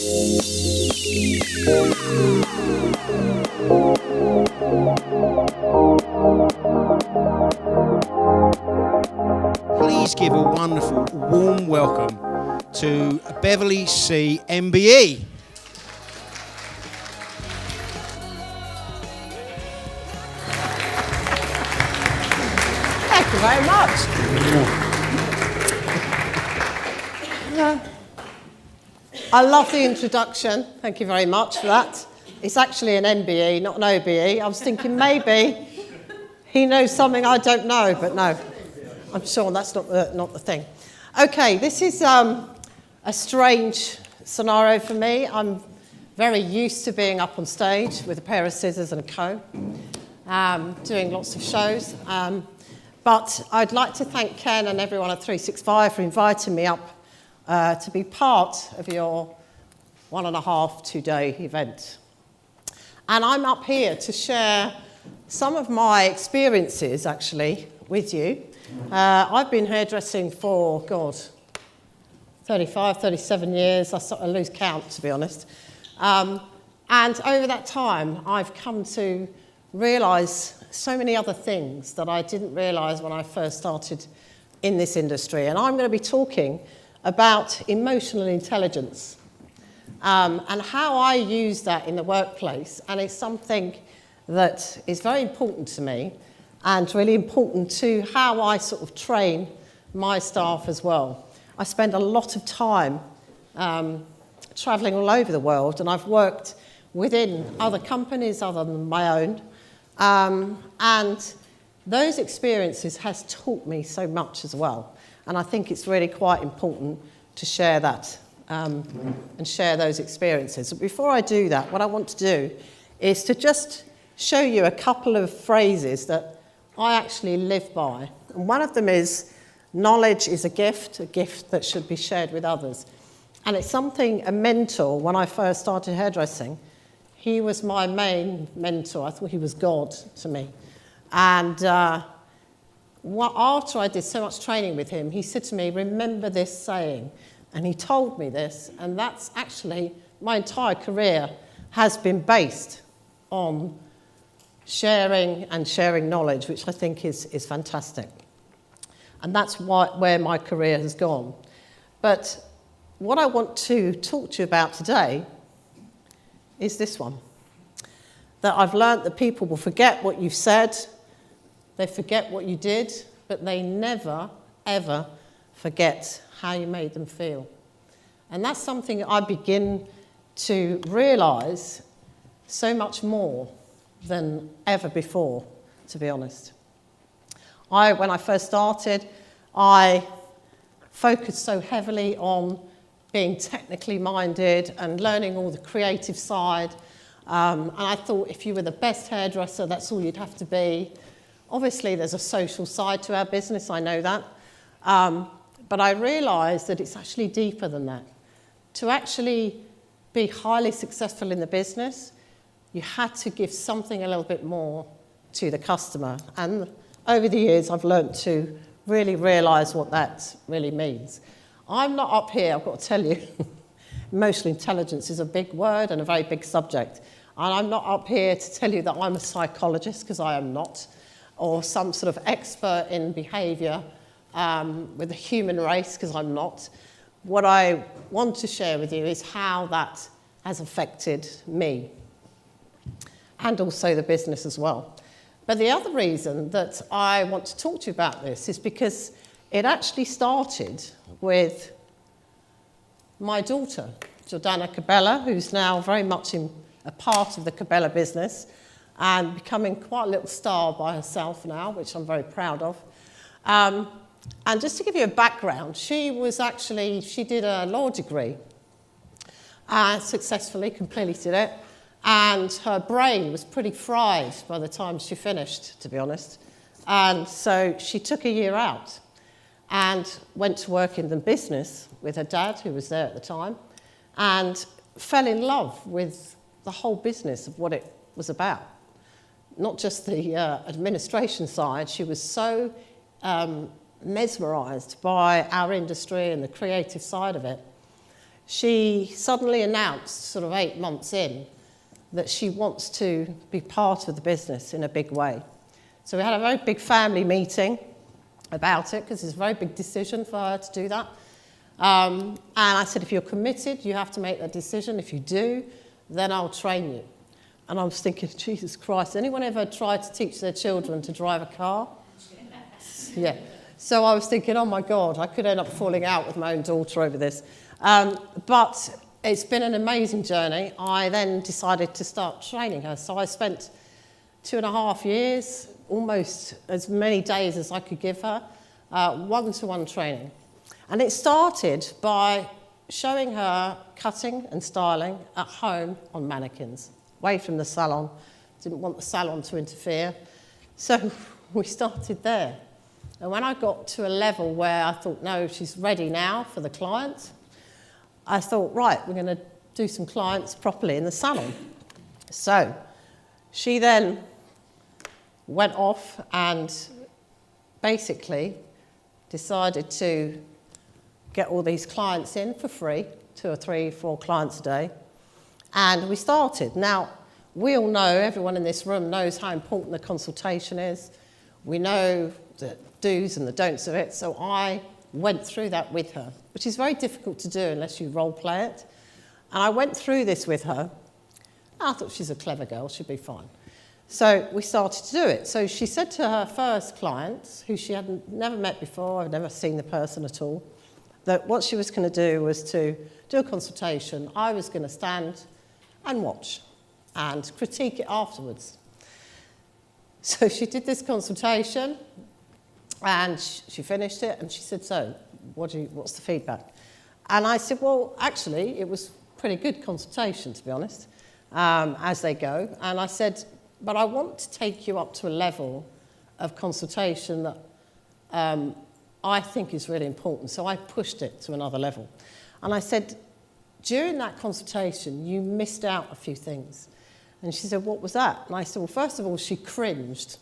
Please give a wonderful, warm welcome to Beverly C. MBE. Thank you very much. I love the introduction. Thank you very much for that. It's actually an MBE, not an OBE. I was thinking maybe he knows something I don't know, but no. I'm sure that's not the thing. Okay, this is a strange scenario for me. I'm very used to being up on stage with a pair of scissors and a comb, doing lots of shows. But I'd like to thank Ken and everyone at 365 for inviting me up to be part of your 1.5 2-day event. And I'm up here to share some of my experiences, actually, with you. I've been hairdressing for, 35, 37 years. I sort of lose count, to be honest. And over that time, I've come to realise so many other things that I didn't realise when I first started in this industry. And I'm going to be talking about emotional intelligence and how I use that in the workplace. And it's something that is very important to me and really important to how I sort of train my staff as well. I spend a lot of time travelling all over the world, and I've worked within other companies other than my own. And those experiences has taught me so much as well. And I think it's really quite important to share that and share those experiences. But before I do that, what I want to do is to just show you a couple of phrases that I actually live by. And one of them is, knowledge is a gift that should be shared with others. And it's something a mentor, when I first started hairdressing, he was my main mentor. I thought he was God to me. And after I did so much training with him, he said to me, remember this saying. And he told me this, and that's actually, my entire career has been based on sharing knowledge, which I think is fantastic. And that's where my career has gone. But what I want to talk to you about today is this one. That I've learnt that people will forget what you've said, they forget what you did, but they never, ever forget how you made them feel. And that's something I begin to realise so much more than ever before, to be honest. When I first started, I focused so heavily on being technically minded and learning all the creative side. And I thought if you were the best hairdresser, that's all you'd have to be. Obviously, there's a social side to our business, I know that. But I realised that it's actually deeper than that. To actually be highly successful in the business, you had to give something a little bit more to the customer. And over the years, I've learnt to really realise what that really means. I'm not up here, I've got to tell you, emotional intelligence is a big word and a very big subject. And I'm not up here to tell you that I'm a psychologist, because I am not, or some sort of expert in behaviour with the human race, because I'm not. What I want to share with you is how that has affected me and also the business as well. But the other reason that I want to talk to you about this is because it actually started with my daughter, Jordana Cabela, who's now very much a part of the Cabela business and becoming quite a little star by herself now, which I'm very proud of. And just to give you a background, she did a law degree and successfully completed it. And her brain was pretty fried by the time she finished, to be honest. And so she took a year out and went to work in the business with her dad, who was there at the time, and fell in love with the whole business of what it was about. Not just the administration side. She was so mesmerised by our industry and the creative side of it. she suddenly announced, sort of 8 months in, that she wants to be part of the business in a big way. So we had a very big family meeting about it, because it's a very big decision for her to do that. And I said, if you're committed, you have to make that decision. If you do, then I'll train you. And I was thinking, Jesus Christ, anyone ever tried to teach their children to drive a car? Yeah. So I was thinking, oh my God, I could end up falling out with my own daughter over this. But it's been an amazing journey. I then decided to start training her. So I spent 2.5 years, almost as many days as I could give her, one-to-one training. And it started by showing her cutting and styling at home on mannequins, away from the salon. Didn't want the salon to interfere. So we started there. And when I got to a level where I thought, no, she's ready now for the client, I thought, right, we're going to do some clients properly in the salon. So she then went off and basically decided to get all these clients in for free, 2 or 3, 4 clients a day. And we started. Now, we all know, everyone in this room knows how important the consultation is. We know the do's and the don'ts of it. So I went through that with her, which is very difficult to do unless you role play it. And I went through this with her. I thought she's a clever girl, she'll be fine. So we started to do it. So she said to her first client, who she had never met before, I'd never seen the person at all, that what she was going to do was to do a consultation. I was going to stand and watch and critique it afterwards. So she did this consultation and she finished it and she said, so what's the feedback? And I said, well, actually, it was pretty good consultation, to be honest, as they go. And I said, but I want to take you up to a level of consultation that I think is really important. So I pushed it to another level. And I said, during that consultation, you missed out a few things. And she said, what was that? And I said, well, first of all, she cringed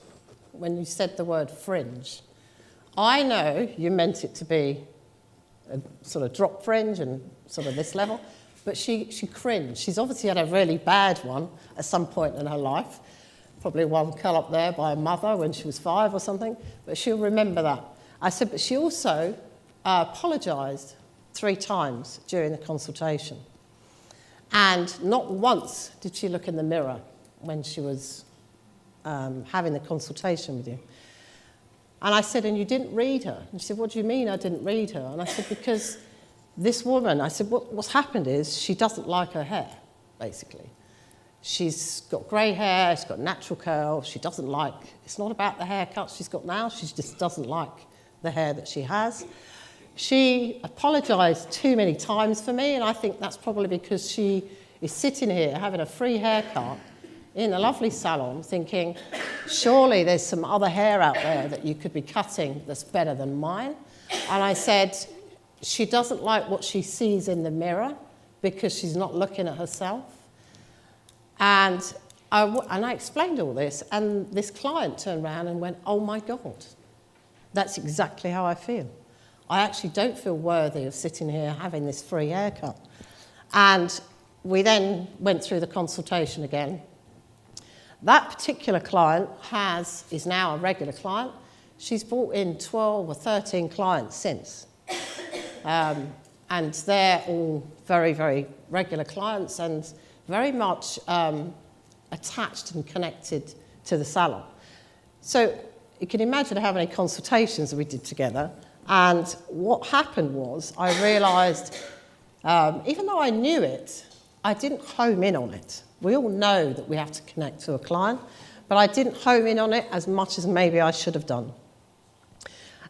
when you said the word fringe. I know you meant it to be a sort of drop fringe and sort of this level, but she cringed. She's obviously had a really bad one at some point in her life, probably one cut up there by her mother when she was 5 or something, but she'll remember that. I said, but she also apologised 3 times during the consultation. And not once did she look in the mirror when she was having the consultation with you. And I said, and you didn't read her? And she said, what do you mean I didn't read her? And I said, because this woman, I said, what's happened is she doesn't like her hair, basically. She's got grey hair, she's got natural curl, she doesn't like, it's not about the haircut she's got now, she just doesn't like the hair that she has. She apologised too many times for me, and I think that's probably because she is sitting here having a free haircut in a lovely salon thinking, surely there's some other hair out there that you could be cutting that's better than mine. And I said, she doesn't like what she sees in the mirror because she's not looking at herself. And I explained all this, and this client turned around and went, oh my God, that's exactly how I feel. I actually don't feel worthy of sitting here having this free haircut. And we then went through the consultation again. That particular client is now a regular client. She's brought in 12 or 13 clients since. And they're all very, very regular clients and very much attached and connected to the salon. So you can imagine how many consultations we did together. And what happened was I realised, even though I knew it, I didn't home in on it. We all know that we have to connect to a client, but I didn't home in on it as much as maybe I should have done.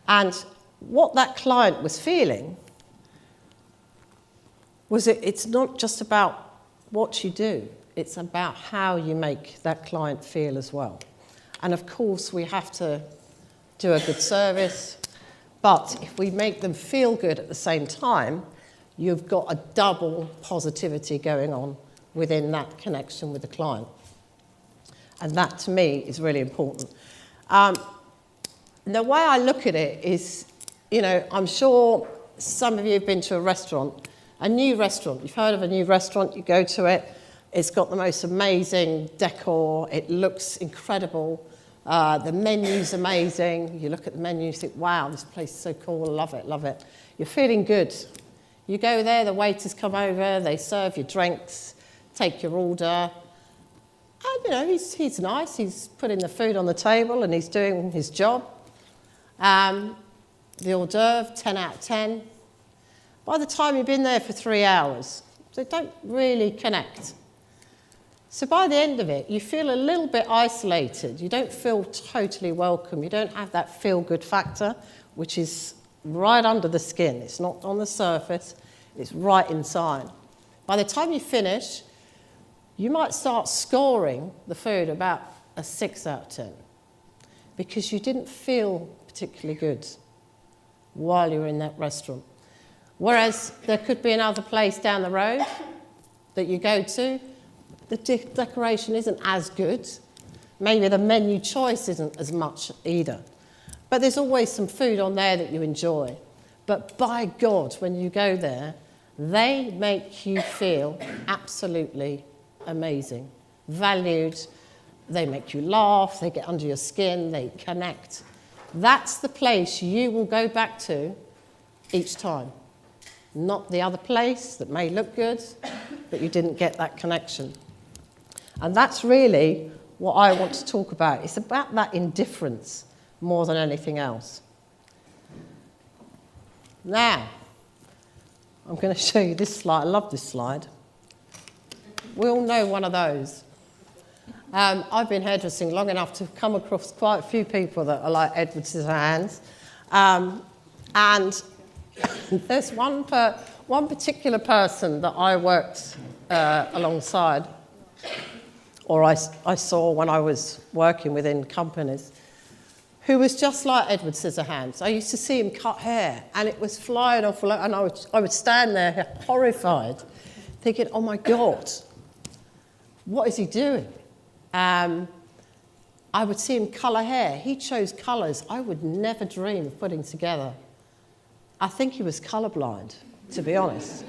And what that client was feeling was it's not just about what you do, it's about how you make that client feel as well. And of course, we have to do a good service, but if we make them feel good at the same time, you've got a double positivity going on within that connection with the client. And that, to me, is really important. The way I look at it is, I'm sure some of you have been to a restaurant A new restaurant. You've heard of a new restaurant, you go to it, it's got the most amazing decor, it looks incredible, the menu's amazing. You look at the menu, you think, wow, this place is so cool, love it, love it. You're feeling good. You go there, the waiters come over, they serve your drinks, take your order. And, you know, he's nice, he's putting the food on the table and he's doing his job. The hors d'oeuvre, 10 out of 10. By the time you've been there for 3 hours, they don't really connect. So by the end of it, you feel a little bit isolated. You don't feel totally welcome. You don't have that feel-good factor, which is right under the skin. It's not on the surface. It's right inside. By the time you finish, you might start scoring the food about a 6 out of 10 because you didn't feel particularly good while you were in that restaurant. Whereas there could be another place down the road that you go to, the decoration isn't as good. Maybe the menu choice isn't as much either. But there's always some food on there that you enjoy. But by God, when you go there, they make you feel absolutely amazing, valued. They make you laugh, they get under your skin, they connect. That's the place you will go back to each time. Not the other place that may look good, but you didn't get that connection. And that's really what I want to talk about. It's about that indifference more than anything else. Now, I'm going to show you this slide. I love this slide. We all know one of those. I've been hairdressing long enough to come across quite a few people that are like Edward Scissorhands. And there's one particular person that I worked alongside, or I saw when I was working within companies, who was just like Edward Scissorhands. I used to see him cut hair, and it was flying off, and I would stand there horrified, thinking, oh my God, what is he doing? I would see him colour hair. He chose colours I would never dream of putting together. I think he was colourblind, to be honest.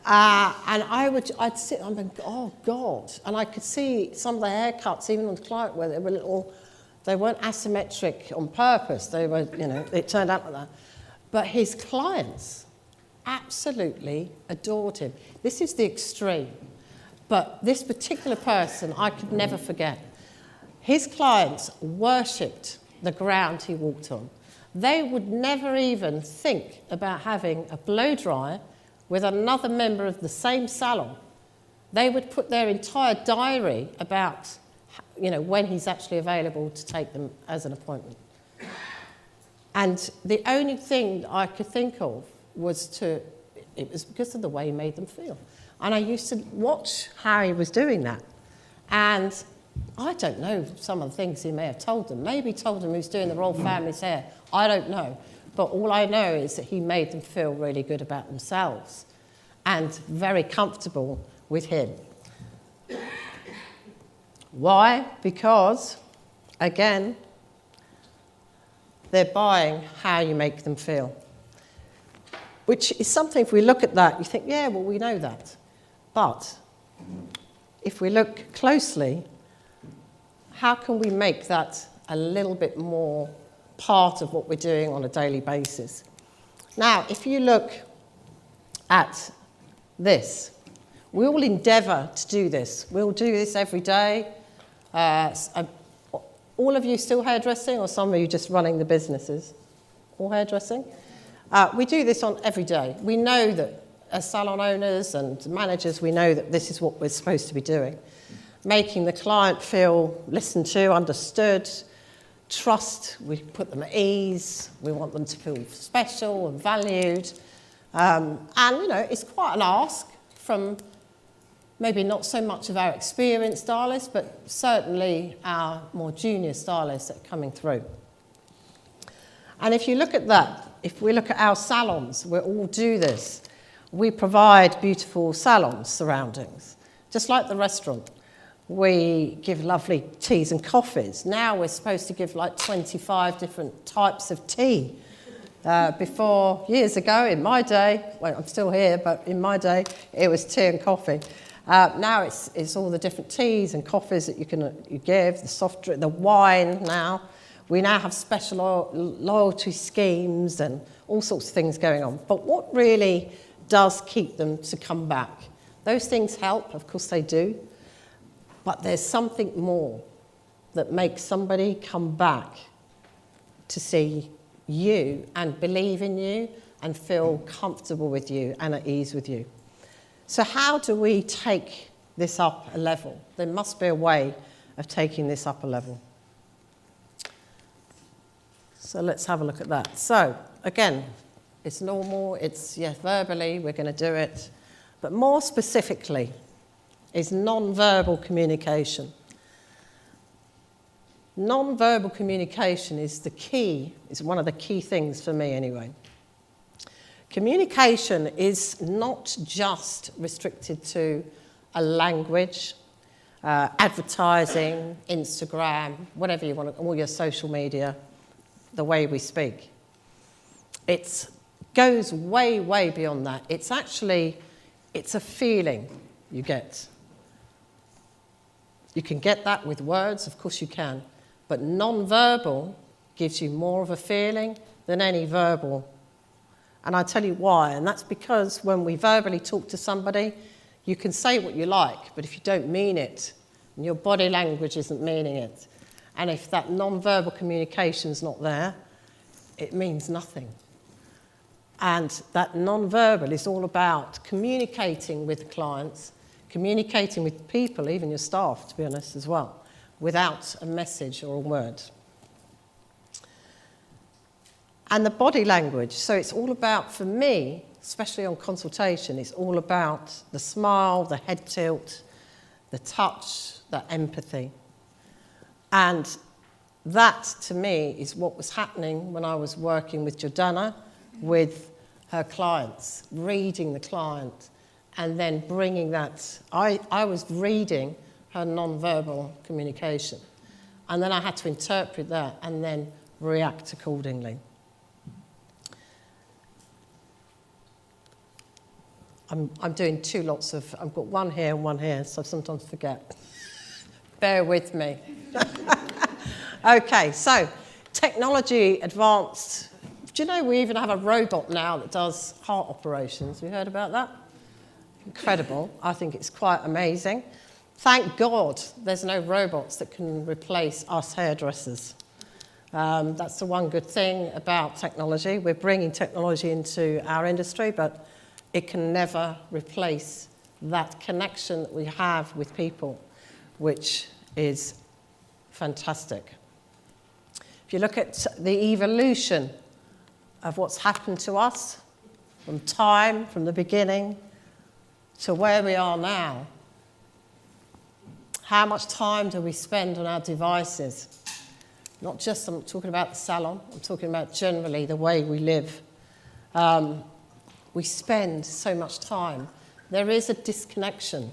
And I'd sit and think, oh God. And I could see some of the haircuts, even on the client, where they weren't asymmetric on purpose. They were, it turned out like that. But his clients absolutely adored him. This is the extreme. But this particular person, I could never forget. His clients worshipped the ground he walked on. They would never even think about having a blow dryer with another member of the same salon. They would put their entire diary about, when he's actually available to take them as an appointment. And the only thing I could think of was it was because of the way he made them feel. And I used to watch how he was doing that. And I don't know some of the things he may have told them. Maybe he told them he was doing the royal family's hair. I don't know. But all I know is that he made them feel really good about themselves and very comfortable with him. Why? Because, again, they're buying how you make them feel. Which is something, if we look at that, you think, yeah, well, we know that. But if we look closely, how can we make that a little bit more part of what we're doing on a daily basis? Now, if you look at this, we all endeavour to do this. We'll do this every day. All of you still hairdressing, or some of you just running the businesses? All hairdressing? We do this on every day. We know that as salon owners and managers, we know that this is what we're supposed to be doing. Making the client feel listened to, understood, trust, we put them at ease, we want them to feel special and valued. And, it's quite an ask from maybe not so much of our experienced stylists, but certainly our more junior stylists that are coming through. And if you look at that, if we look at our salons, we all do this. We provide beautiful salon surroundings, just like the restaurant. We give lovely teas and coffees. Now we're supposed to give like 25 different types of tea Before, years ago, in my day, well, I'm still here, but in my day, it was tea and coffee. Now it's all the different teas and coffees that you give, the soft drink, the wine now. We now have special loyalty schemes and all sorts of things going on. But what really does keep them to come back? Those things help, of course they do, but there's something more that makes somebody come back to see you and believe in you and feel comfortable with you and at ease with you. So how do we take this up a level? There must be a way of taking this up a level. So let's have a look at that. So again, it's normal, it's verbally, we're going to do it. But more specifically is non-verbal communication. Non-verbal communication is the key, is one of the key things for me anyway. Communication is not just restricted to a language, advertising, Instagram, whatever you want, all your social media, the way we speak. It goes way, way beyond that. It's a feeling you get. You can get that with words, of course you can, but non-verbal gives you more of a feeling than any verbal. And I'll tell you why, and that's because when we verbally talk to somebody, you can say what you like, but if you don't mean it, and your body language isn't meaning it, and if that non-verbal communication's not there, it means nothing. And that non-verbal is all about communicating with clients, communicating with people, even your staff, to be honest, as well, without a message or a word. And the body language, so it's all about, for me, especially on consultation, it's all about the smile, the head tilt, the touch, the empathy. And that, to me, is what was happening when I was working with Jordana, with her clients, reading the client, and then bringing that. I was reading her non-verbal communication, and then I had to interpret that and then react accordingly. I'm doing two lots of, I've got one here and one here, so I sometimes forget. Bear with me. Okay, so technology advanced. Do you know we even have a robot now that does heart operations? Have you heard about that? Incredible. I think it's quite amazing. Thank God there's no robots that can replace us hairdressers. That's the one good thing about technology. We're bringing technology into our industry, but it can never replace that connection that we have with people, which is fantastic. If you look at the evolution of what's happened to us from time, from the beginning, to where we are now, how much time do we spend on our devices? Not just, I'm talking about the salon, I'm talking about generally the way we live. We spend so much time. There is a disconnection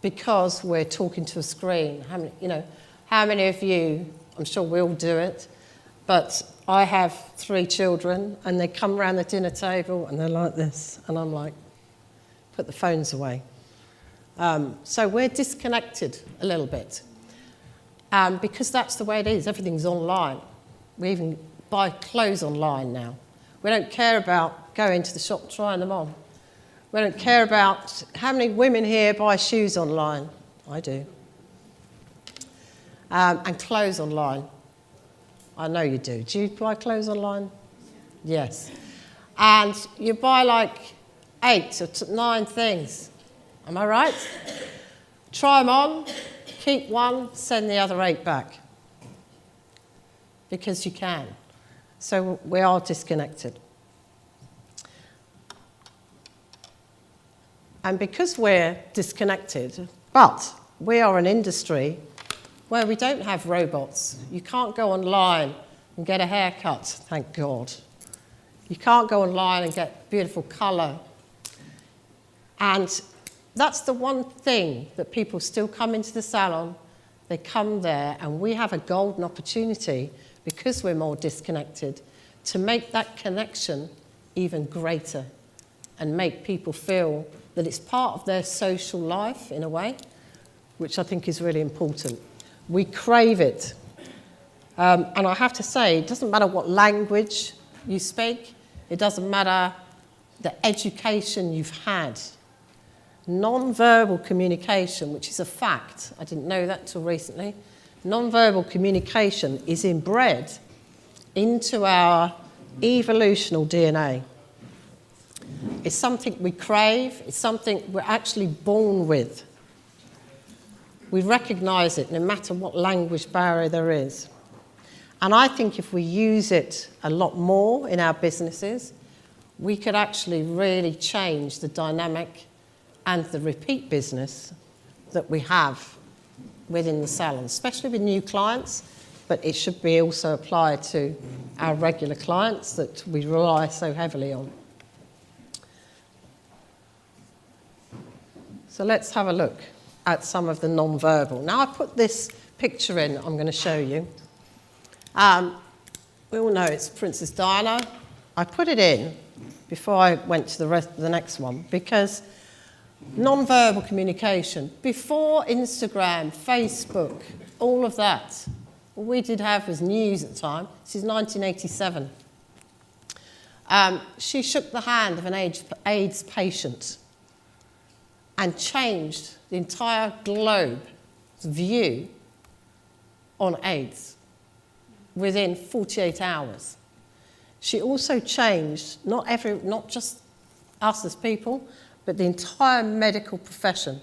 because we're talking to a screen. How many of you, I'm sure we all do it, but I have 3 children and they come around the dinner table and they're like this, and I'm like, put the phones away. So we're disconnected a little bit because that's the way it is. Everything's online. We even buy clothes online now. We don't care about going to the shop trying them on. We don't care about how many women here buy shoes online. I do. And clothes online. I know you do. Do you buy clothes online? Yes. And you buy like 8 or 9 things. Am I right? Try them on, keep one, send the other 8 back. Because you can. So we are disconnected. And because we're disconnected, but we are an industry where we don't have robots. You can't go online and get a haircut, thank God. You can't go online and get beautiful colour. And that's the one thing that people still come into the salon, they come there, and we have a golden opportunity because we're more disconnected, to make that connection even greater and make people feel that it's part of their social life in a way, which I think is really important. We crave it. And I have to say, it doesn't matter what language you speak, it doesn't matter the education you've had. Non-verbal communication, which is a fact, I didn't know that till recently, non-verbal communication is inbred into our evolutional DNA. It's something we crave, it's something we're actually born with. We recognise it no matter what language barrier there is. And I think if we use it a lot more in our businesses, we could actually really change the dynamic and the repeat business that we have within the salon, especially with new clients, but it should be also applied to our regular clients that we rely so heavily on. So let's have a look at some of the non-verbal. Now I put this picture in I'm going to show you. We all know it's Princess Diana. I put it in before I went to the next one because non-verbal communication, before Instagram, Facebook, all of that, all we did have was news at the time. This is 1987. She shook the hand of an AIDS patient and changed the entire globe's view on AIDS within 48 hours. She also changed not just us as people, but the entire medical profession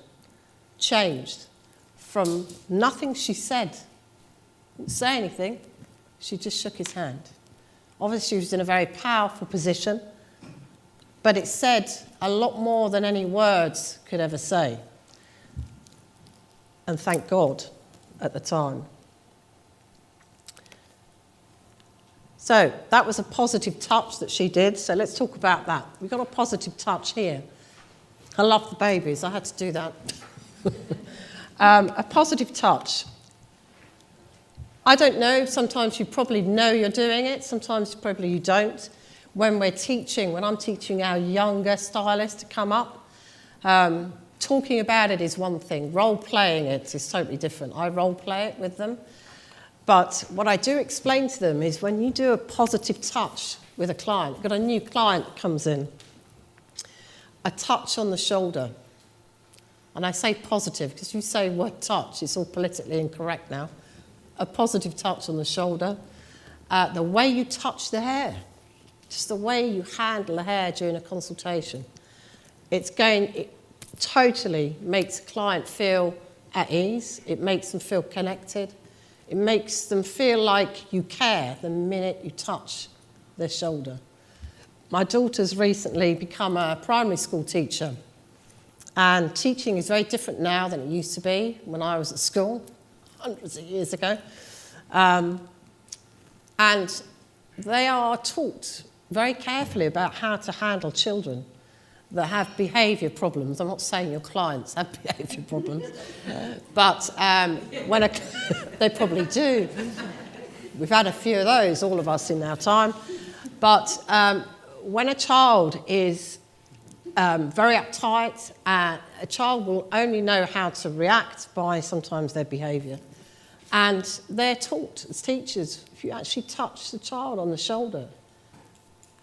changed from nothing she said, didn't say anything, she just shook his hand. Obviously, she was in a very powerful position, but it said a lot more than any words could ever say. And thank God at the time. So that was a positive touch that she did. So let's talk about that. We've got a positive touch here. I love the babies. I had to do that. A positive touch. I don't know. Sometimes you probably know you're doing it. Sometimes probably you don't. When I'm teaching our younger stylists to come up, talking about it is one thing. Role-playing it is totally different. I role-play it with them. But what I do explain to them is when you do a positive touch with a client, you've got a new client that comes in, a touch on the shoulder. And I say positive because you say word touch, it's all politically incorrect now. A positive touch on the shoulder. The way you touch the hair, just the way you handle the hair during a consultation. It totally makes the client feel at ease. It makes them feel connected. It makes them feel like you care the minute you touch their shoulder. My daughter's recently become a primary school teacher, and teaching is very different now than it used to be when I was at school, hundreds of years ago. And they are taught very carefully about how to handle children that have behaviour problems. I'm not saying your clients have behaviour problems, but they probably do. We've had a few of those, all of us in our time. But when a child is very uptight, a child will only know how to react by sometimes their behaviour. And they're taught as teachers, if you actually touch the child on the shoulder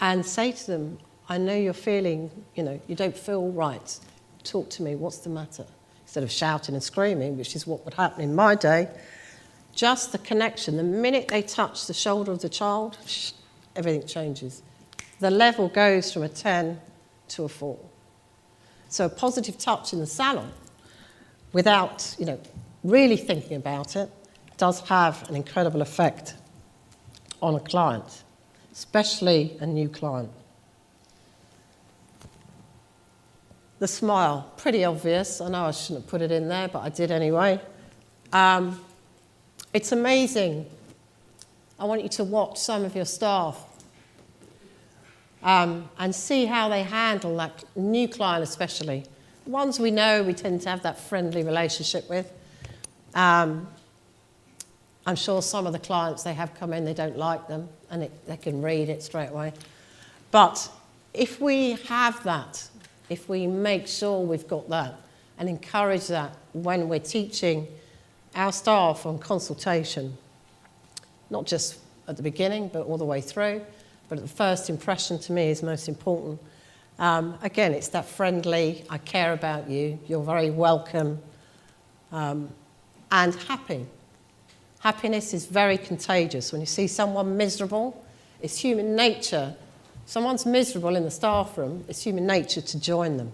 and say to them, I know you're feeling, you don't feel right. Talk to me, what's the matter? Instead of shouting and screaming, which is what would happen in my day, just the connection. The minute they touch the shoulder of the child, everything changes. The level goes from a 10 to a 4. So a positive touch in the salon, without, really thinking about it, does have an incredible effect on a client, especially a new client. The smile, pretty obvious. I know I shouldn't have put it in there, but I did anyway. It's amazing. I want you to watch some of your staff and see how they handle that new client especially. The ones we know we tend to have that friendly relationship with. I'm sure some of the clients they have come in, they don't like them, and they can read it straight away. But if we have that, if we make sure we've got that and encourage that when we're teaching our staff on consultation, not just at the beginning, but all the way through, but the first impression to me is most important. Again, it's that friendly, I care about you, you're very welcome, and happy. Happiness is very contagious. When you see someone miserable, it's human nature. Someone's miserable in the staff room, it's human nature to join them.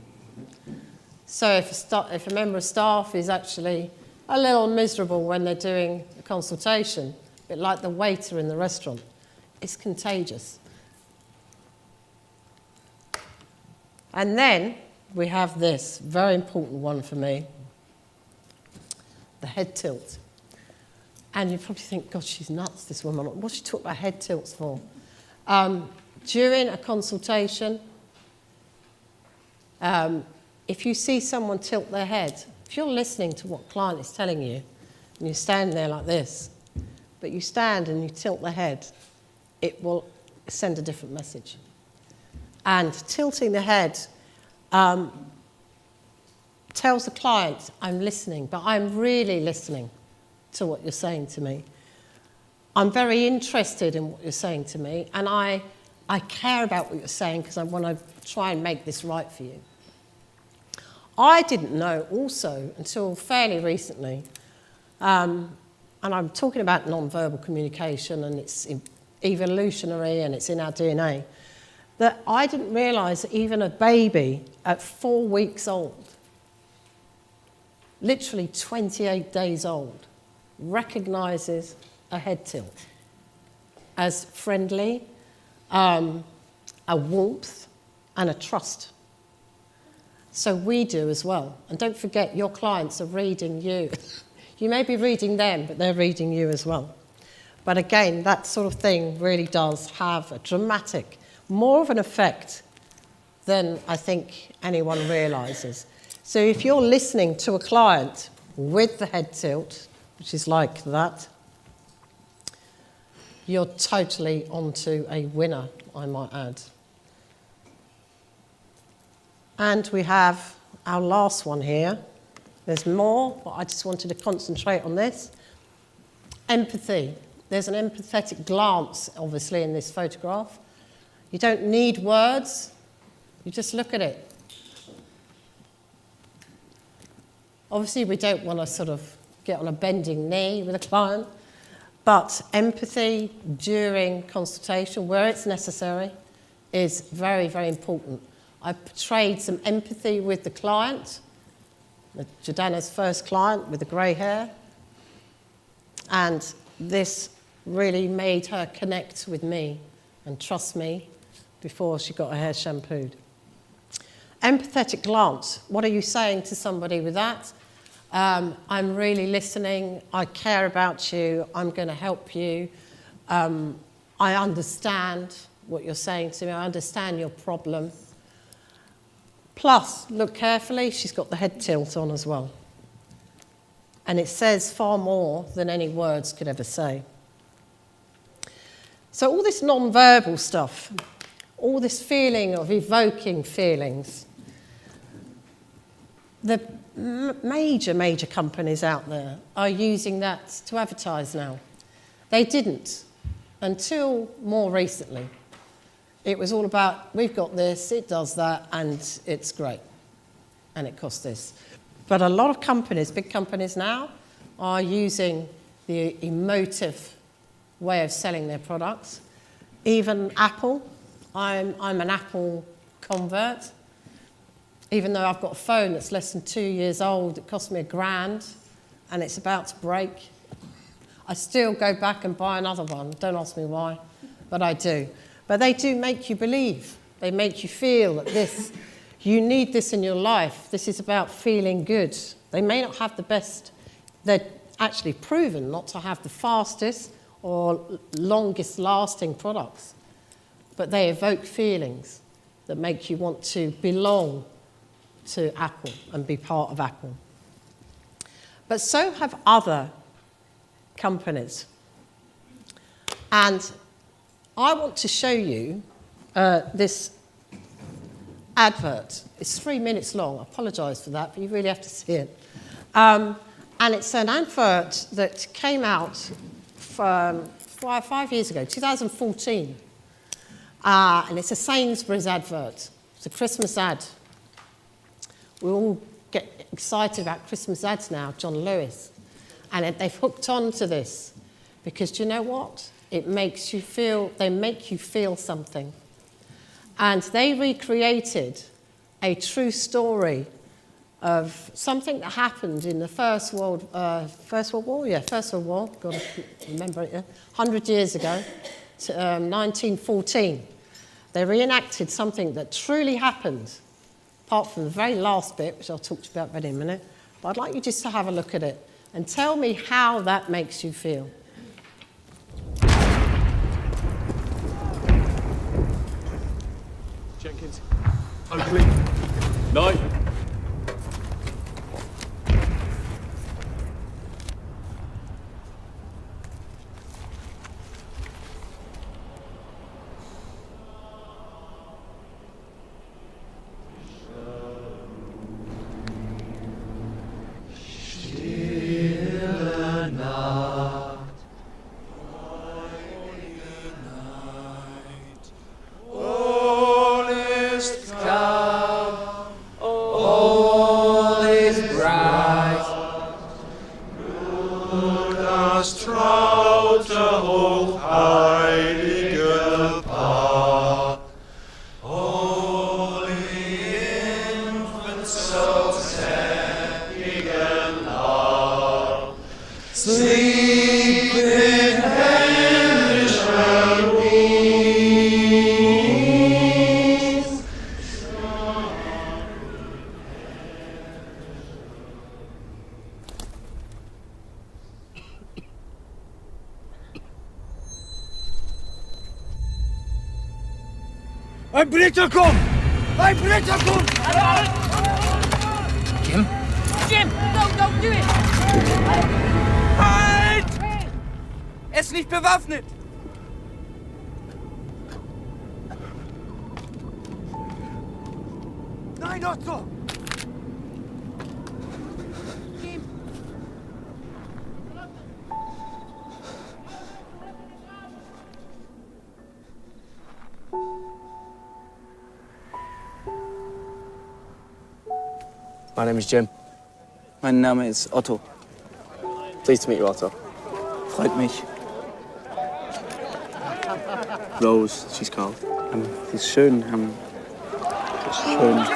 So if a member of staff is actually a little miserable when they're doing a consultation, a bit like the waiter in the restaurant, it's contagious. And then we have this very important one for me, the head tilt. And you probably think, God, she's nuts, this woman. What's she talking about head tilts for? During a consultation, if you see someone tilt their head, if you're listening to what client is telling you, and you stand there like this, but you stand and you tilt the head, it will send a different message. And tilting the head tells the client, I'm listening, but I'm really listening to what you're saying to me. I'm very interested in what you're saying to me, and I care about what you're saying because I want to try and make this right for you. I didn't know also until fairly recently, and I'm talking about non-verbal communication, and it's evolutionary and it's in our DNA, that I didn't realise that even a baby at 4 weeks old, literally 28 days old, recognises a head tilt as friendly, a warmth, and a trust. So we do as well. And don't forget, your clients are reading you. You may be reading them, but they're reading you as well. But again, that sort of thing really does have a dramatic, more of an effect than I think anyone realises. So if you're listening to a client with the head tilt, which is like that, you're totally onto a winner, I might add. And we have our last one here. There's more, but I just wanted to concentrate on this. Empathy. There's an empathetic glance, obviously, in this photograph. You don't need words. You just look at it. Obviously, we don't want to sort of get on a bending knee with a client, but empathy during consultation, where it's necessary, is very, very important. I portrayed some empathy with the client, Jordana's first client with the grey hair, and this really made her connect with me and trust me before she got her hair shampooed. Empathetic glance. What are you saying to somebody with that? I'm really listening. I care about you. I'm going to help you. I understand what you're saying to me. I understand your problem. Plus, look carefully, she's got the head tilt on as well. And it says far more than any words could ever say. So all this non-verbal stuff, all this feeling of evoking feelings, the major companies out there are using that to advertise now. They didn't until more recently. It was all about, we've got this, it does that, and it's great, and it costs this. But a lot of companies, big companies now, are using the emotive way of selling their products. Even Apple, I'm an Apple convert. Even though I've got a phone that's less than 2 years old, it cost me $1,000, and it's about to break. I still go back and buy another one. Don't ask me why, but I do. But they do make you believe. They make you feel that this, you need this in your life. This is about feeling good. They may not have the best, they're actually proven not to have the fastest or longest lasting products, but they evoke feelings that make you want to belong to Apple and be part of Apple. But so have other companies. And I want to show you this advert. It's 3 minutes long. I apologise for that, but you really have to see it. And it's an advert that came out from 5 years ago, 2014. And it's a Sainsbury's advert. It's a Christmas ad. We all get excited about Christmas ads now, John Lewis. And they've hooked on to this because do you know what? They make you feel something. And they recreated a true story of something that happened in the First World War, got to remember it, 100 years ago, 1914. They reenacted something that truly happened, apart from the very last bit, which I'll talk to you about in a minute. But I'd like you just to have a look at it and tell me how that makes you feel. Jenkins, Oakley, Knight. Ein Briter kommt! Ein Briter kommt! Jim? Jim, don't do it! Halt! Er ist nicht bewaffnet! Nein, Otto! Jim! My name is Jim. Mein Name ist Otto. Pleased to meet you, Otto. Freut mich. Rose, she's called. Sie ist schön. Schön.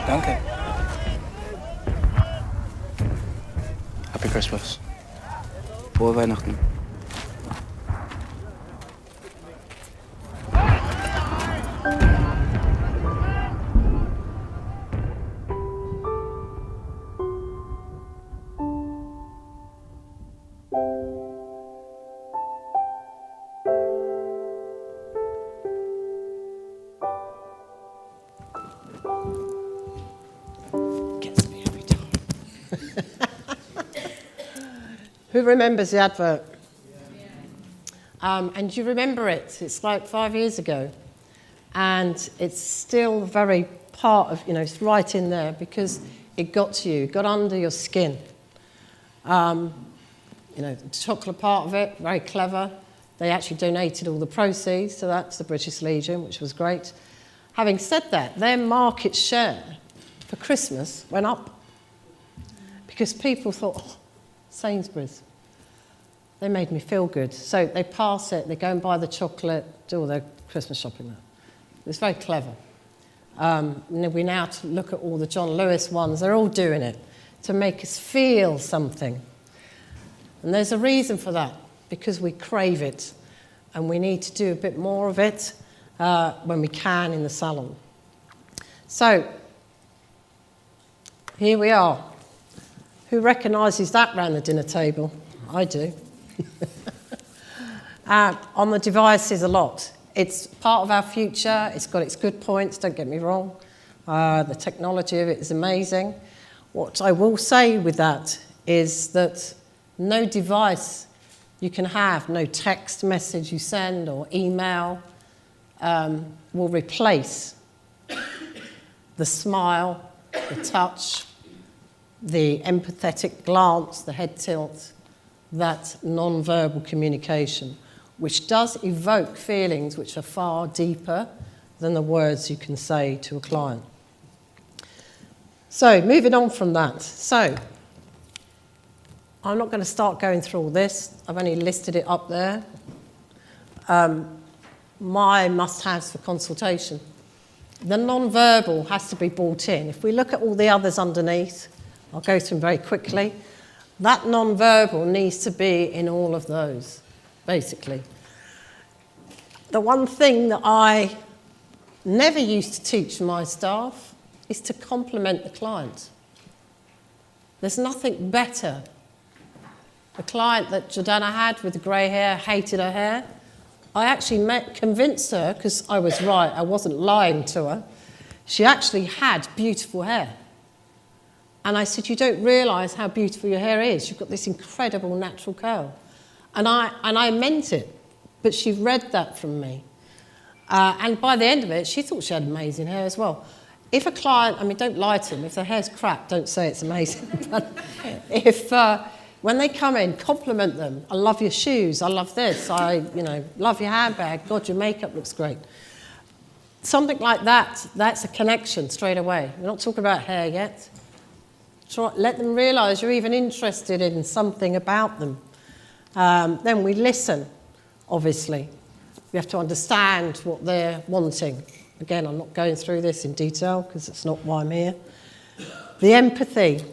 Danke. Happy Christmas. Frohe Weihnachten. Gets me every time. Who remembers the advert? And you remember it. It's like 5 years ago. And it's still very part of, it's right in there because it got to you, it got under your skin. The chocolate part of it, very clever. They actually donated all the proceeds, so that's the British Legion, which was great. Having said that, their market share for Christmas went up because people thought, oh, Sainsbury's. They made me feel good. So they pass it, they go and buy the chocolate, do all their Christmas shopping there. It's very clever. We now look at all the John Lewis ones. They're all doing it to make us feel something. And there's a reason for that, because we crave it. And we need to do a bit more of it when we can in the salon. So, here we are. Who recognises that round the dinner table? I do. On the devices a lot. It's part of our future. It's got its good points, don't get me wrong. The technology of it is amazing. What I will say with that is that no device you can have, no text message you send or email will replace the smile, the touch, the empathetic glance, the head tilt, that non-verbal communication, which does evoke feelings which are far deeper than the words you can say to a client. So, moving on from that. So, I'm not going to start going through all this. I've only listed it up there. My must-haves for consultation. The non-verbal has to be brought in. If we look at all the others underneath, I'll go through them very quickly. That non-verbal needs to be in all of those, basically. The one thing that I never used to teach my staff is to compliment the client. There's nothing better. The client that Jordana had with the grey hair hated her hair. I actually convinced her, because I was right, I wasn't lying to her. She actually had beautiful hair. And I said, you don't realise how beautiful your hair is. You've got this incredible natural curl. And I meant it, but she read that from me. And by the end of it, she thought she had amazing hair as well. If a client, don't lie to them. If their hair's crap, don't say it's amazing. But if when they come in, compliment them. I love your shoes. I love this. I love your handbag. God, your makeup looks great. Something like that, that's a connection straight away. We're not talking about hair yet. Let them realise you're even interested in something about them. Then we listen, obviously. We have to understand what they're wanting. Again, I'm not going through this in detail because it's not why I'm here. The empathy.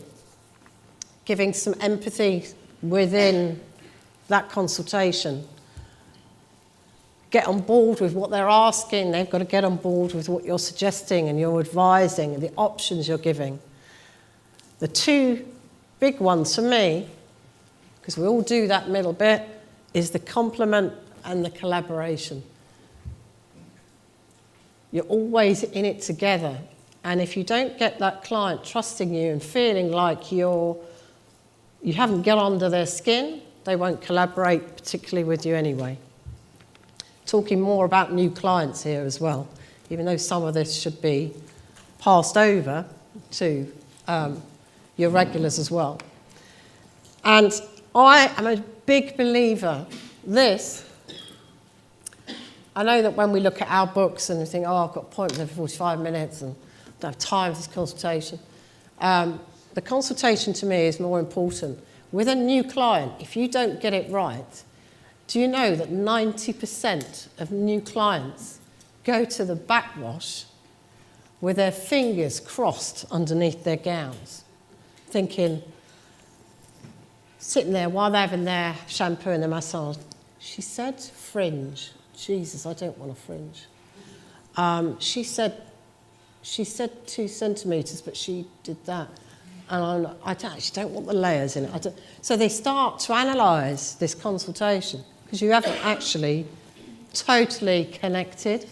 Giving some empathy within that consultation. Get on board with what they're asking. They've got to get on board with what you're suggesting and you're advising and the options you're giving. The two big ones for me, because we all do that middle bit, is the compliment and the collaboration. You're always in it together. And if you don't get that client trusting you and feeling like you haven't got under their skin, they won't collaborate particularly with you anyway. Talking more about new clients here as well, even though some of this should be passed over to your regulars as well. And I am a big believer. I know that when we look at our books and we think, I've got appointments every 45 minutes and I don't have time for this consultation. The consultation to me is more important. With a new client, if you don't get it right, do you know that 90% of new clients go to the backwash with their fingers crossed underneath their gowns, thinking, sitting there while they're having their shampoo and their massage, she said fringe. Jesus, I don't want a fringe. She said 2 centimetres, but she did that. And I actually don't want the layers in it. So they start to analyse this consultation because you haven't actually totally connected.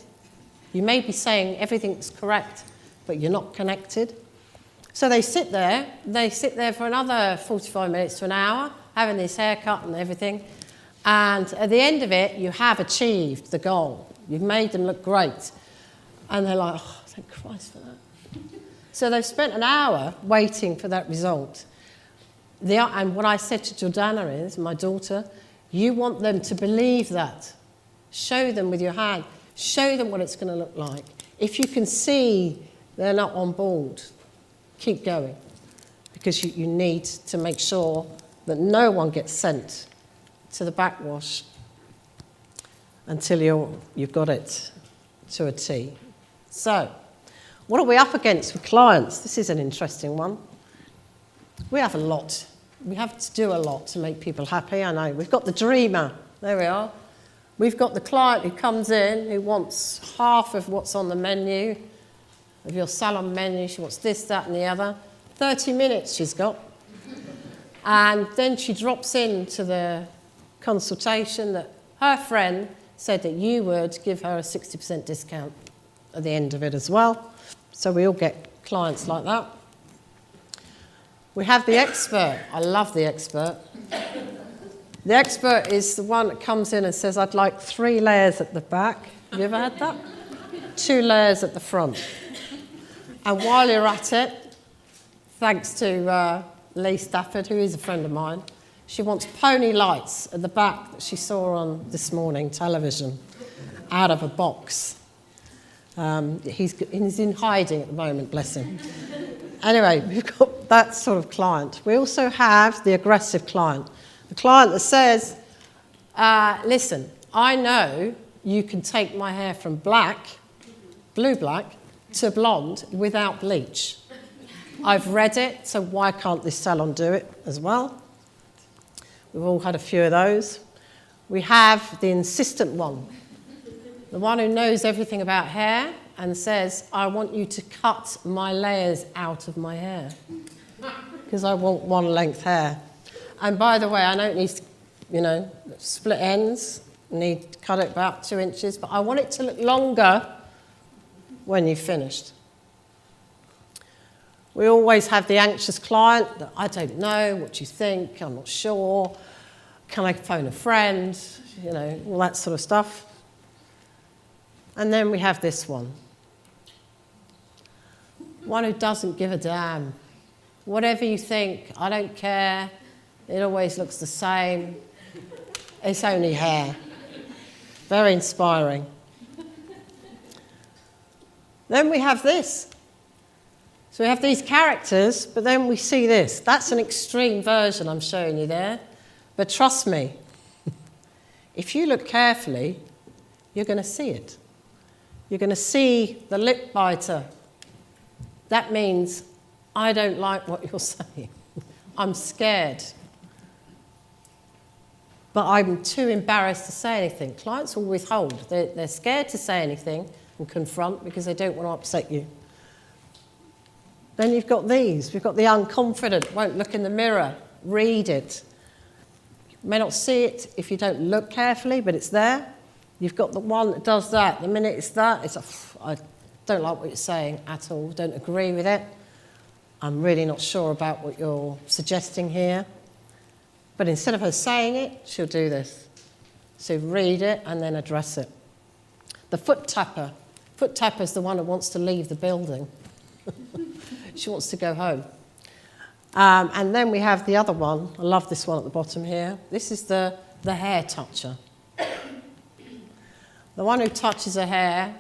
You may be saying everything's correct, but you're not connected. So they sit there for another 45 minutes to an hour, having this haircut and everything. And at the end of it, you have achieved the goal. You've made them look great. And they're like, oh, thank Christ for that. So they've spent an hour waiting for that result. And what I said to Jordana is, my daughter, you want them to believe that. Show them with your hand. Show them what it's going to look like. If you can see they're not on board, keep going. Because you need to make sure that no one gets sent to the backwash until you've got it to a T. So, what are we up against with clients? This is an interesting one. We have a lot. We have to do a lot to make people happy, I know. We've got the dreamer. There we are. We've got the client who comes in, who wants half of what's on the menu, of your salon menu. She wants this, that, and the other. 30 minutes she's got. And then she drops into the consultation that her friend said that you would give her a 60% discount at the end of it as well. So we all get clients like that. We have the expert. I love the expert. The expert is the one that comes in and says, I'd like 3 layers at the back. Have you ever had that? 2 layers at the front. And while you're at it, thanks to Lee Stafford, who is a friend of mine, she wants pony lights at the back that she saw on this morning television, out of a box. He's in hiding at the moment, bless him. Anyway, we've got that sort of client. We also have the aggressive client. The client that says, listen, I know you can take my hair from black, blue-black, to blonde without bleach. I've read it, so why can't this salon do it as well? We've all had a few of those. We have the insistent one, the one who knows everything about hair and says, I want you to cut my layers out of my hair because I want one length hair. And by the way, I know it needs, split ends, need to cut it about 2 inches, but I want it to look longer when you've finished. We always have the anxious client that I don't know, what do you think, I'm not sure, can I phone a friend, all that sort of stuff. And then we have this one who doesn't give a damn. Whatever you think, I don't care, it always looks the same, it's only hair. Very inspiring. Then we have this. So we have these characters, but then we see this. That's an extreme version I'm showing you there. But trust me, if you look carefully, you're going to see it. You're going to see the lip biter. That means, I don't like what you're saying. I'm scared. But I'm too embarrassed to say anything. Clients will withhold. They're scared to say anything and confront because they don't want to upset you. Then you've got these. We've got the unconfident, won't look in the mirror, read it. You may not see it if you don't look carefully, but it's there. You've got the one that does that. The minute it's that, I don't like what you're saying at all, don't agree with it. I'm really not sure about what you're suggesting here. But instead of her saying it, she'll do this. So read it and then address it. The foot tapper. Foot tapper is the one who wants to leave the building. She wants to go home. And then we have the other one. I love this one at the bottom here. This is the hair toucher. The one who touches her hair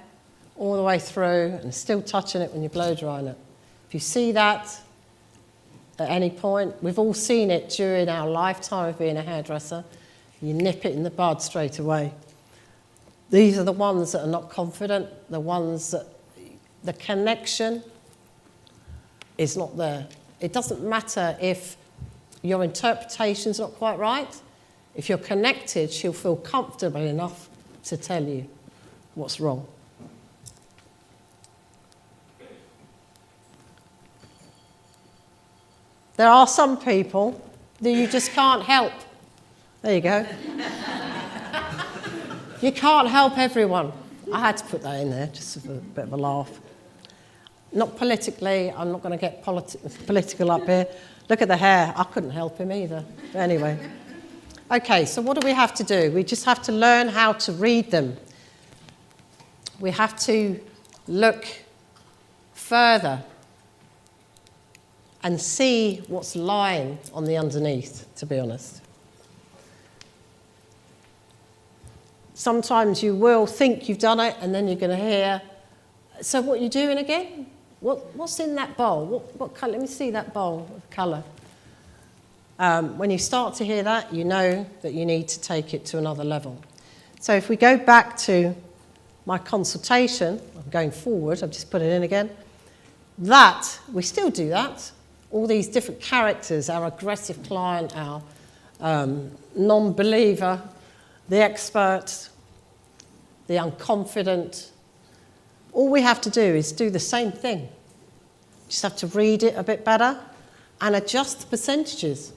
all the way through and still touching it when you're blow drying it. If you see that at any point, we've all seen it during our lifetime of being a hairdresser. You nip it in the bud straight away. These are the ones that are not confident, the ones that the connection is not there. It doesn't matter if your interpretation's not quite right. If you're connected, she'll feel comfortable enough to tell you what's wrong. There are some people that you just can't help. There you go. You can't help everyone. I had to put that in there, just for a bit of a laugh. Not politically, I'm not going to get political up here. Look at the hair, I couldn't help him either. But anyway. Okay, so what do we have to do? We just have to learn how to read them. We have to look further and see what's lying on the underneath, to be honest. Sometimes you will think you've done it, and then you're going to hear, so what are you doing again? What's in that bowl? What colour? Let me see that bowl of colour. When you start to hear that, you know that you need to take it to another level. So if we go back to my consultation, I'm going forward, I've just put it in again, that, we still do that. All these different characters, our aggressive client, our non-believer, the expert, the unconfident. All we have to do is do the same thing. Just have to read it a bit better and adjust the percentages.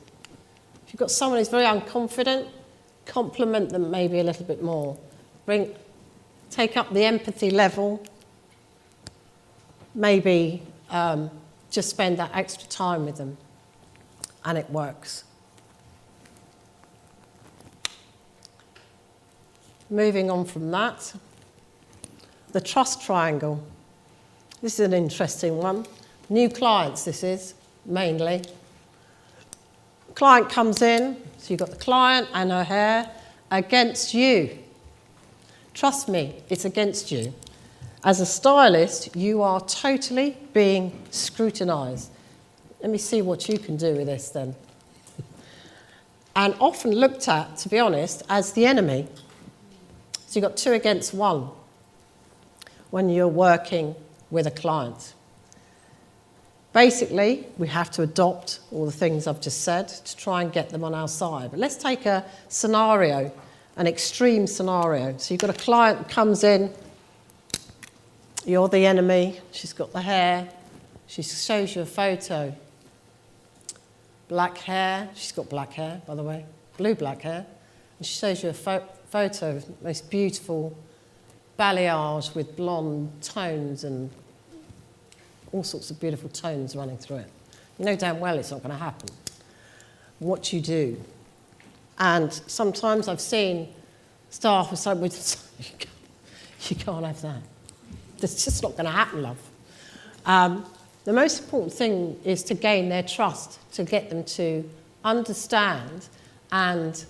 If you've got someone who's very unconfident, compliment them maybe a little bit more. Take up the empathy level, maybe just spend that extra time with them, and it works. Moving on from that, the trust triangle. This is an interesting one. New clients, this is, mainly. Client comes in, so you've got the client and her hair against you. Trust me, it's against you. As a stylist, you are totally being scrutinised. Let me see what you can do with this then. And often looked at, to be honest, as the enemy. So you've got 2 against 1 when you're working with a client. Basically, we have to adopt all the things I've just said to try and get them on our side. But let's take a scenario, an extreme scenario. So you've got a client who comes in, you're the enemy, she's got the hair, she shows you a photo. Black hair, she's got black hair, by the way, blue black hair. And she shows you a photo of the most beautiful balayage with blonde tones and all sorts of beautiful tones running through it. You know damn well it's not going to happen. What you do. And sometimes I've seen staff who say, you can't have that. It's just not going to happen, love. The most important thing is to gain their trust, to get them to understand and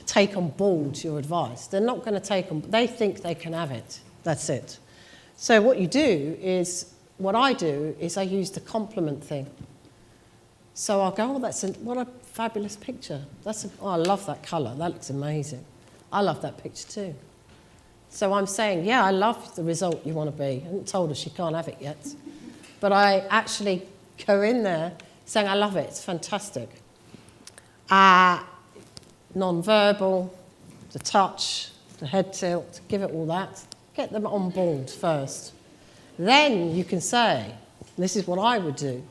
take on board your advice. They're not going to take on, they think they can have it. That's it. So what I do is I use the compliment thing. So I'll go, what a fabulous picture. I love that colour, that looks amazing. I love that picture too. So I'm saying, yeah, I love the result you want to be. I haven't told her she can't have it yet. But I actually go in there saying, I love it, it's fantastic. Non-verbal, the touch, the head tilt, give it all that. Get them on board first. Then you can say, this is what I would do,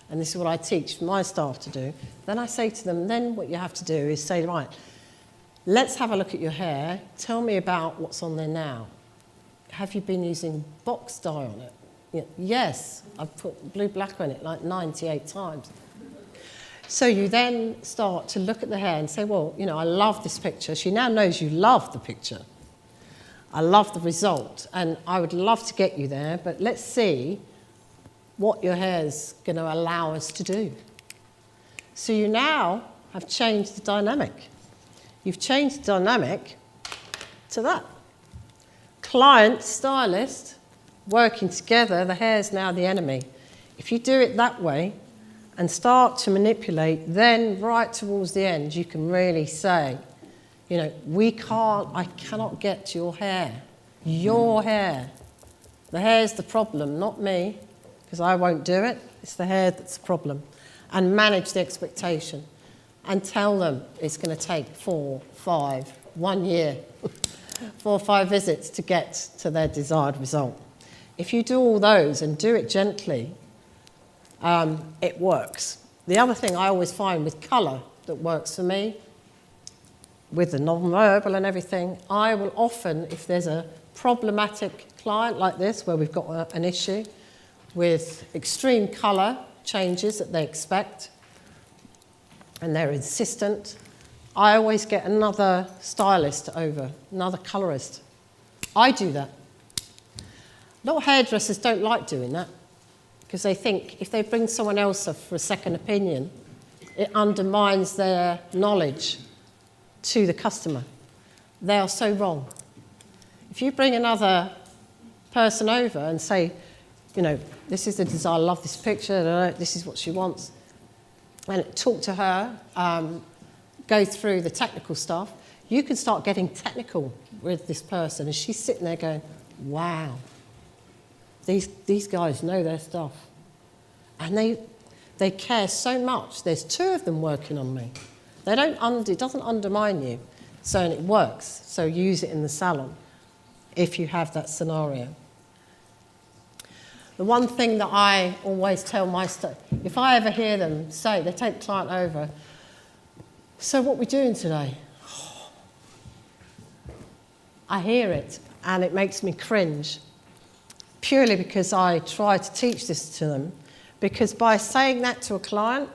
and this is what I teach my staff to do. Then I say to them, then what you have to do is say, right, let's have a look at your hair. Tell me about what's on there now. Have you been using box dye on it? Yes, I've put blue black on it like 98 times. So you then start to look at the hair and say, well, I love this picture. She now knows you love the picture. I love the result, and I would love to get you there, but let's see what your hair's going to allow us to do. So you now have changed the dynamic. You've changed the dynamic to that. Client, stylist, working together, the hair's now the enemy. If you do it that way and start to manipulate, then right towards the end, you can really say, I cannot get to your hair. Your hair. The hair's the problem, not me, because I won't do it. It's the hair that's the problem. And manage the expectation. And tell them it's going to take 4, 5, 1 year, 4 or 5 visits to get to their desired result. If you do all those and do it gently, it works. The other thing I always find with colour that works for me, with the non-verbal and everything, I will often, if there's a problematic client like this, where we've got an issue with extreme colour changes that they expect, and they're insistent, I always get another stylist over, another colourist. I do that. A lot of hairdressers don't like doing that, because they think if they bring someone else for a second opinion, it undermines their knowledge to the customer. They are so wrong. If you bring another person over and say, this is the design, I love this picture, this is what she wants, and talk to her, go through the technical stuff, you can start getting technical with this person. And she's sitting there going, wow, these guys know their stuff. And they care so much. There's 2 of them working on me. It doesn't undermine you. So and it works. So use it in the salon if you have that scenario. The one thing that I always tell my staff, if I ever hear them say, they take the client over, so what are we doing today? I hear it and it makes me cringe, purely because I try to teach this to them, because by saying that to a client,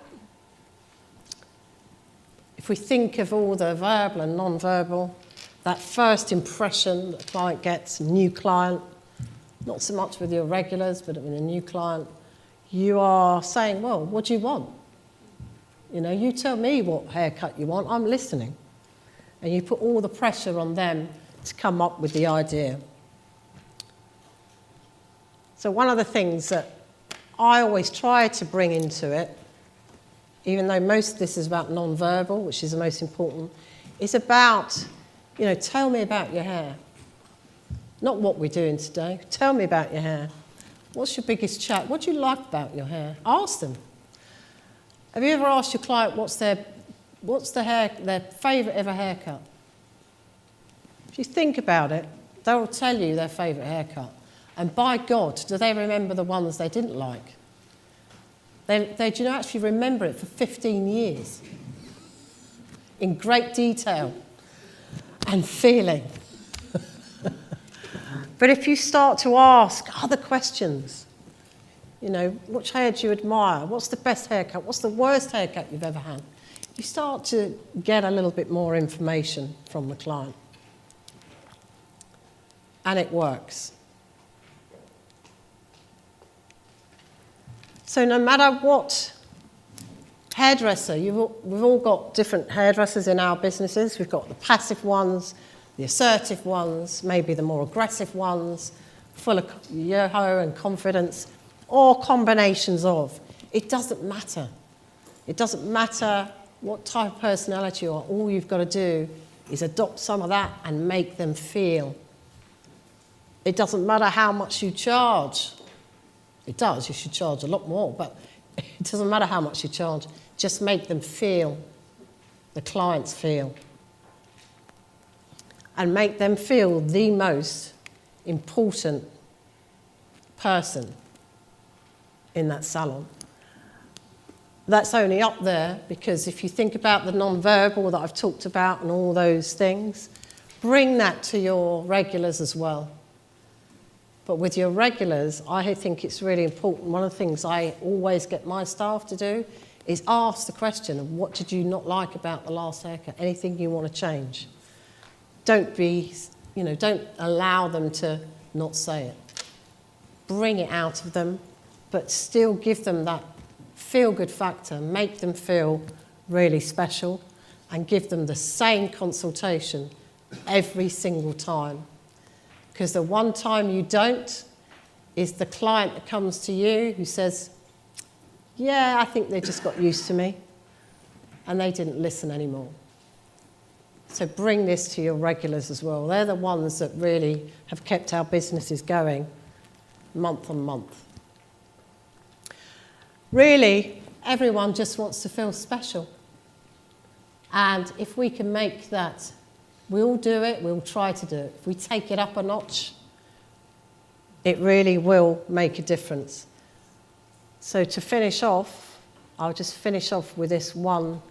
if we think of all the verbal and non-verbal, that first impression that the client gets, new client, not so much with your regulars, but with a new client, you are saying, well, what do you want? You know, you tell me what haircut you want, I'm listening. And you put all the pressure on them to come up with the idea. So one of the things that I always try to bring into it, even though most of this is about non-verbal, which is the most important, is about, you know, tell me about your hair. Not what we're doing today. Tell me about your hair. What's your biggest chat? What do you like about your hair? Ask them. Have you ever asked your client what's their favourite ever haircut? If you think about it, they'll tell you their favourite haircut. And by God, do they remember the ones they didn't like? They do actually remember it for 15 years in great detail and feeling. But if you start to ask other questions, you know, which hair do you admire? What's the best haircut? What's the worst haircut you've ever had? You start to get a little bit more information from the client. And it works. So no matter what hairdresser, we've all got different hairdressers in our businesses. We've got the passive ones, the assertive ones, maybe the more aggressive ones, full of yo-ho and confidence, or combinations of. It doesn't matter. It doesn't matter what type of personality you are. All you've got to do is adopt some of that and make them feel. It doesn't matter how much you charge. It does, you should charge a lot more, but it doesn't matter how much you charge. Just make them feel, the clients feel. And make them feel the most important person in that salon. That's only up there because if you think about the non-verbal that I've talked about and all those things, bring that to your regulars as well. But with your regulars, I think it's really important. One of the things I always get my staff to do is ask the question of what did you not like about the last haircut? Anything you want to change? Don't allow them to not say it. Bring it out of them, but still give them that feel-good factor. Make them feel really special and give them the same consultation every single time. Because the one time you don't is the client that comes to you who says, yeah, I think they just got used to me, and they didn't listen anymore. So bring this to your regulars as well. They're the ones that really have kept our businesses going month on month. Really, everyone just wants to feel special. And if we can make that, we'll do it, we'll try to do it. If we take it up a notch, it really will make a difference. So to finish off, I'll just finish off with this one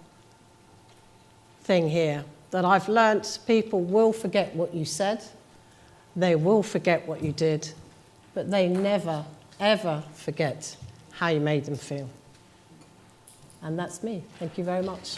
thing here, that I've learnt people will forget what you said, they will forget what you did, but they never, ever forget how you made them feel. And that's me. Thank you very much.